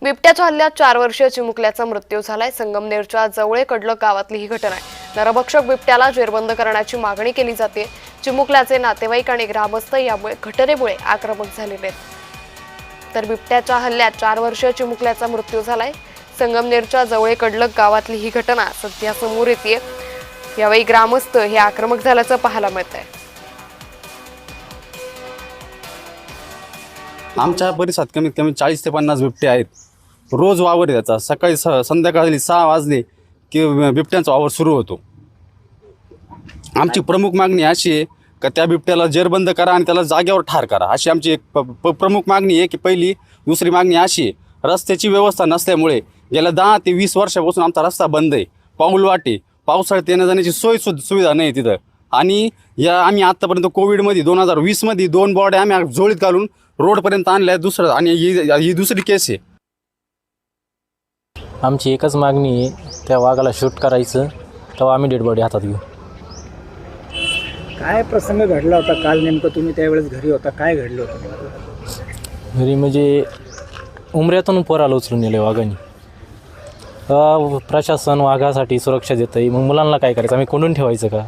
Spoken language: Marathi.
बिबट्याच्या हल्ल्यात 4 वर्षीय चिमुकल्याचा मृत्यू झालाय। संगमनेरच्या जवळे कडलक गावातली ही घटना आहे। नरभक्षक बिबट्याला जेरबंद करण्याची मागणी केली जाते। चिमुकल्याचे नातेवाईक आणि ग्रामस्थ यामुळे घटनेमुळे आक्रमक झालेले आहेत। तर बिबट्याच्या हल्ल्यात 4 वर्षीय चिमुकल्याचा मृत्यू झालाय। संगमनेरच्या जवळे कडलक गावातली ही घटना सध्या समोर येते। यावेळी ग्रामस्थ हे आक्रमक झाल्याचं पाहायला मिळतंय। आमच्या परिसरात कमीत कमी 40 ते 50 बिबटे आहेत। रोज वावर याचा सकाळी संध्याकाळी 6 वाजले की बिबट्यांचा वावर सुरू होतो। आमची प्रमुख मागणी अशी आहे की त्या बिबट्याला जेरबंद करा आणि त्याला जागेवर ठार करा, अशी आमची एक प्रमुख मागणी आहे। की पहिली दुसरी मागणी अशी आहे, रस्त्याची व्यवस्था नसल्यामुळे गेल्या 10 ते 20 वर्षापासून आमचा रस्ता बंद आहे। पाऊलवाटे पावसाळ्यात येण्या जाण्याची सुविधा नाही तिथं। आणि आम्ही आत्तापर्यंत कोविडमध्ये 2020 मध्ये 2 बॉड्या आम्ही जोळीत घालून रोडपर्यंत आणल्या। दुसरं आणि ही दुसरी केस आहे। आमची एकच मागणी आहे, त्या वाघाला शूट करायचं, तेव्हा आम्ही डेड बॉडी हातात घेऊ। काय प्रसंग घडला होता काल नेमकं? तुम्ही त्यावेळेस घरी होता, काय घडलं होतं नेमकं? घरी म्हणजे उमऱ्यातून पोराला उचलून नेलं वाघाने। प्रशासन वाघासाठी सुरक्षा देतं आहे, मग मुलांना काय करायचं? आम्ही कोंडून ठेवायचं का?